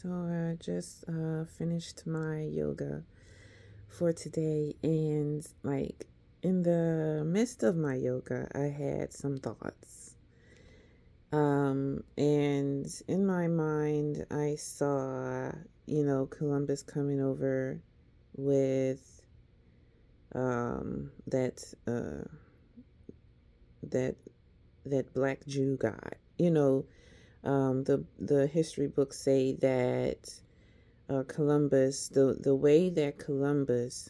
So I just finished my yoga for today, and like in the midst of my yoga, I had some thoughts. And in my mind, I saw, Columbus coming over with that that that black Jew god. The history books say that Columbus, the way that Columbus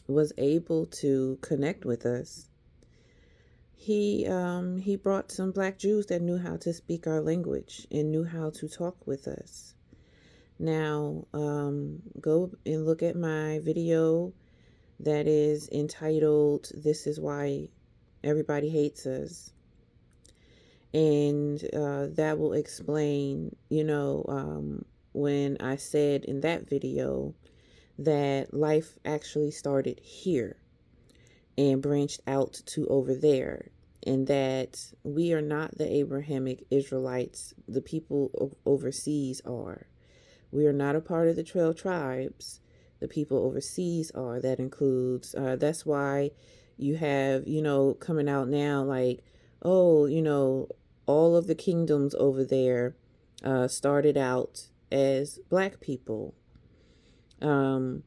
was able to connect with us, he brought some black Jews that knew how to speak our language and knew how to talk with us. Now, go and look at my video that is entitled "This Is Why Everybody Hates Us." And that will explain, when I said in that video that life actually started here and branched out to over there, and that we are not the Abrahamic Israelites, the people overseas are. We are not a part of the 12 tribes, the people overseas are. That includes, that's why you have, coming out now like, oh, all of the kingdoms over there started out as black people. Japan,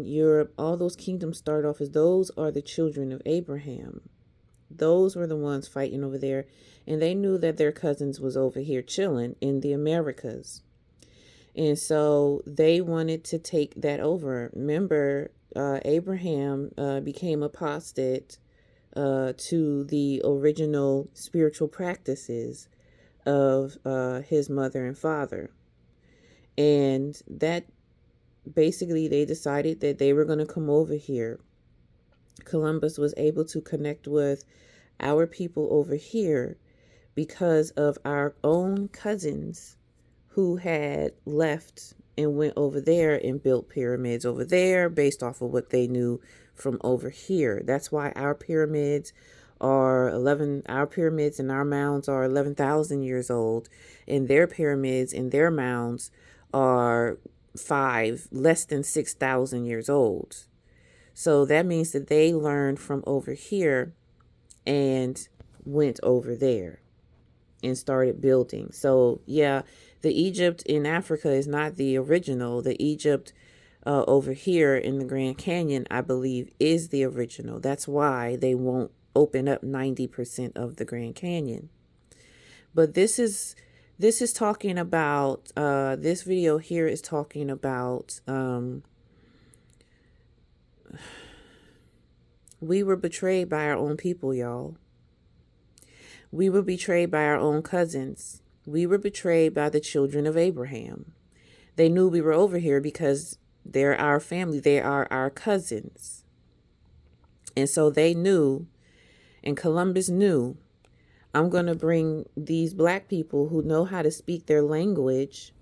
Europe, all those kingdoms start off as those are the children of Abraham. Those were the ones fighting over there, and they knew that their cousins was over here chilling in the Americas. And so they wanted to take that over. Remember, Abraham became apostate to the original spiritual practices of his mother and father. And that basically they decided that they were going to come over here. Columbus was able to connect with our people over here because of our own cousins who had left and went over there and built pyramids over there based off of what they knew from over here. That's why our pyramids and our mounds are 11,000 years old, and their pyramids and their mounds are less than 6,000 years old. So that means that they learned from over here and went over there and started building. So yeah, the Egypt in Africa is not the original. The Egypt over here in the Grand Canyon, I believe, is the original. That's why they won't open up 90% of the Grand Canyon. But this is talking about, this video here is talking about, we were betrayed by our own people, y'all. We were betrayed by our own cousins. We were betrayed by the children of Abraham. They knew we were over here because they're our family. They are our cousins. And so they knew, and Columbus knew, I'm going to bring these black people who know how to speak their language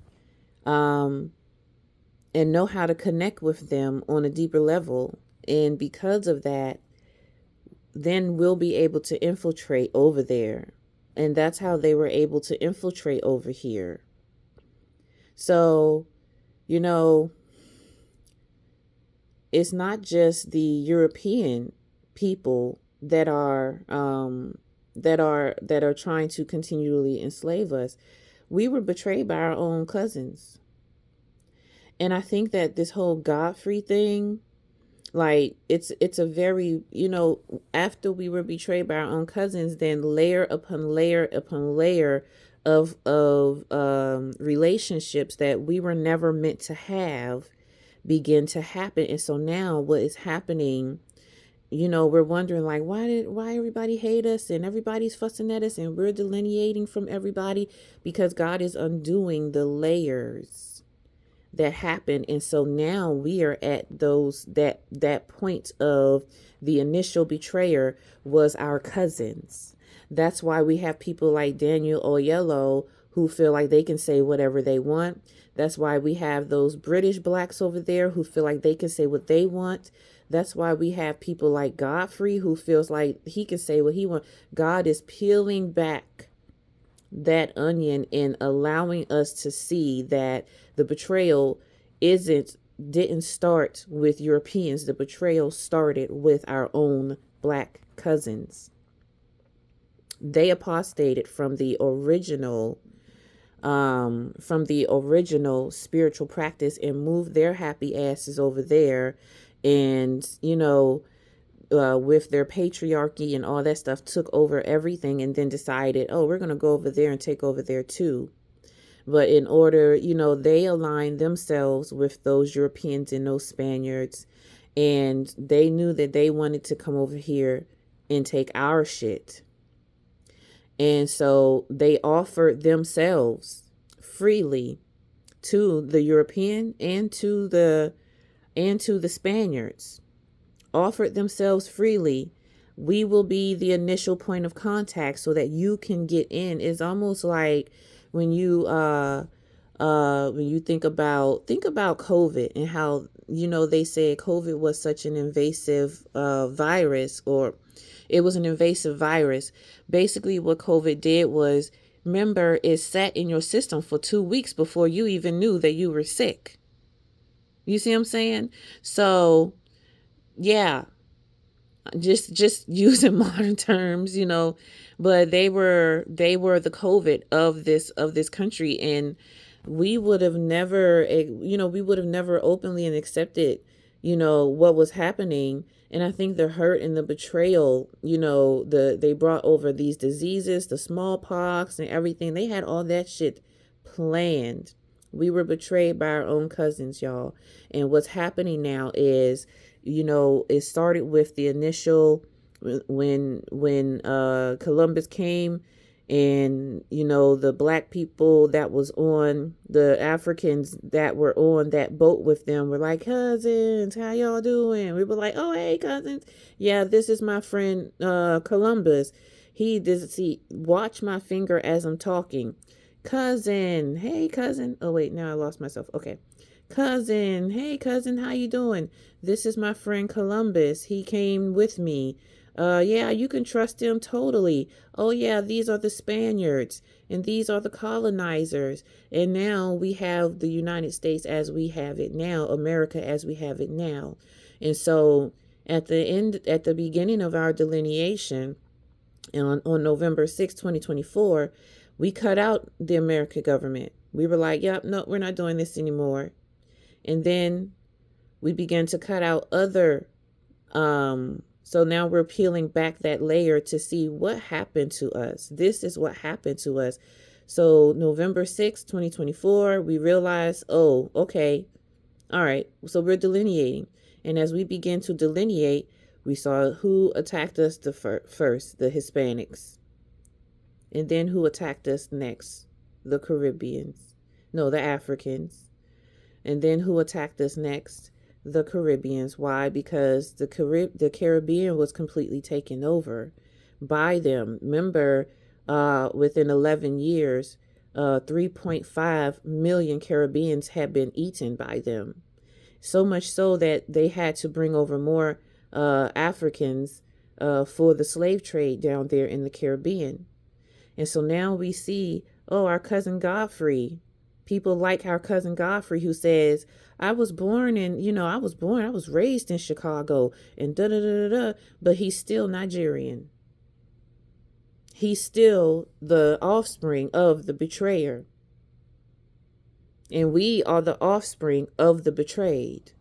and know how to connect with them on a deeper level. And because of that, then we'll be able to infiltrate over there. And that's how they were able to infiltrate over here. So, it's not just the European people that are trying to continually enslave us. We were betrayed by our own cousins. And I think that this whole Godfrey thing, like it's a very, after we were betrayed by our own cousins, then layer upon layer upon layer of relationships that we were never meant to have begin to happen. And so now what is happening, we're wondering like, why everybody hate us and everybody's fussing at us and we're delineating from everybody, because God is undoing the layers that happened. And so now we are at that point of the initial betrayer was our cousins. That's why we have people like Daniel Oyelowo who feel like they can say whatever they want. That's why we have those British blacks over there who feel like they can say what they want. That's why we have people like Godfrey who feels like he can say what he wants. God is peeling back that onion and allowing us to see that the betrayal isn't didn't start with Europeans. The betrayal started with our own black cousins. They apostated from the original spiritual practice and moved their happy asses over there, and with their patriarchy and all that stuff, took over everything, and then decided, oh, we're going to go over there and take over there too. But in order, they aligned themselves with those Europeans and those Spaniards, and they knew that they wanted to come over here and take our shit. And so they offered themselves freely to the European and to the Spaniards. Offered themselves freely. We will be the initial point of contact so that you can get in. It's almost like when you think about COVID and how they said COVID was such an invasive virus, or it was an invasive virus. Basically what COVID did was, remember, it sat in your system for 2 weeks before you even knew that you were sick. You see what I'm saying? So yeah, just using modern terms, but they were the COVID of this country, and we would have never, openly and accepted, what was happening. And I think the hurt and the betrayal, they brought over these diseases, the smallpox and everything. They had all that shit planned. We were betrayed by our own cousins, y'all. And what's happening now is, it started with the initial, when Columbus came, and the black people that was on, the Africans that were on that boat with them were like, cousins, how y'all doing? We were like, oh, hey, cousins. Yeah, this is my friend Columbus. Watch my finger as I'm talking. Cousin, hey, cousin. Oh, wait, now I lost myself. Okay. Cousin, hey, cousin, how you doing? This is my friend Columbus. He came with me. Yeah, you can trust him totally. Oh, yeah, these are the Spaniards, and these are the colonizers. And now we have the United States as we have it now, America as we have it now. And so at the beginning of our delineation, on November 6, 2024, we cut out the American government. We were like, yep, no, we're not doing this anymore. And then we began to cut out other, so now we're peeling back that layer to see what happened to us. This is what happened to us. So November 6, 2024, we realized, oh, okay, all right, so we're delineating. And as we begin to delineate, we saw who attacked us first, the Hispanics. And then who attacked us next? The the Africans. And then who attacked us next? The Caribbeans. Why? Because the Caribbean was completely taken over by them. Remember, within 11 years, 3.5 million Caribbeans had been eaten by them. So much so that they had to bring over more Africans for the slave trade down there in the Caribbean. And so now we see, oh, our cousin Godfrey. People like our cousin Godfrey, who says, I was raised in Chicago and but he's still Nigerian. He's still the offspring of the betrayer. And we are the offspring of the betrayed.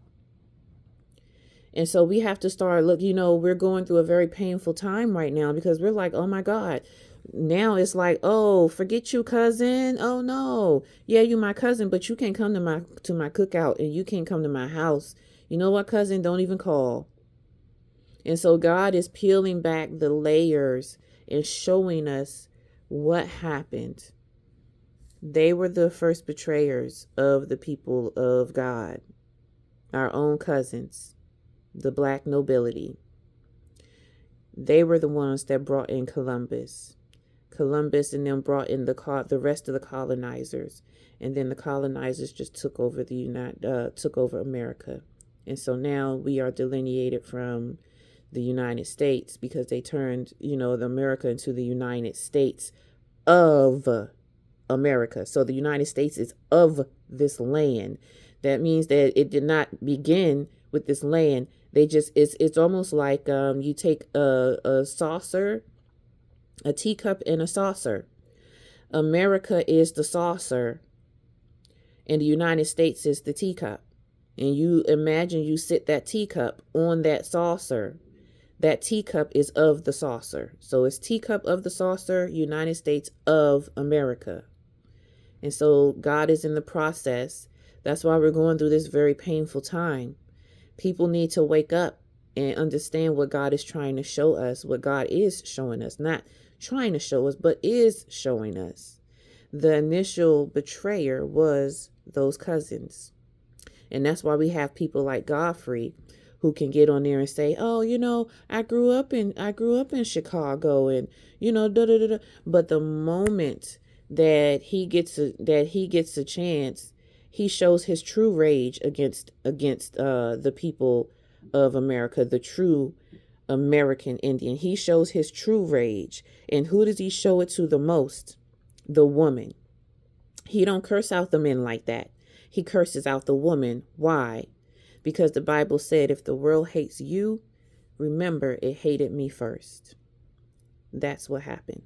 And so we have to start, we're going through a very painful time right now, because we're like, oh my God. Now it's like, oh, forget you, cousin. Oh no. Yeah, you my cousin, but you can't come to my cookout, and you can't come to my house. You know what, cousin? Don't even call. And so God is peeling back the layers and showing us what happened. They were the first betrayers of the people of God, our own cousins, the black nobility. They were the ones that brought in Columbus. Columbus and them brought in the rest of the colonizers, and then the colonizers just took over took over America. And so now we are delineated from the United States, because they turned the America into the United States of America. So the United States is of this land. That means that it did not begin with this land. They just, it's almost like you take a saucer, a teacup and a saucer. America is the saucer and the United States is the teacup. And you imagine you sit that teacup on that saucer. That teacup is of the saucer. So it's teacup of the saucer, United States of America. And so God is in the process. That's why we're going through this very painful time. People need to wake up and understand what God is trying to show us, what God is showing us, not trying to show us, but is showing us. The initial betrayer was those cousins. And that's why we have people like Godfrey who can get on there and say, "Oh, I grew up in Chicago, and da da da da." But the moment that he gets a chance, he shows his true rage against the people of America, the true American Indian. He shows his true rage. And who does he show it to the most? The woman. He don't curse out the men like that. He curses out the woman. Why? Because the Bible said, if the world hates you, remember it hated me first. That's what happened.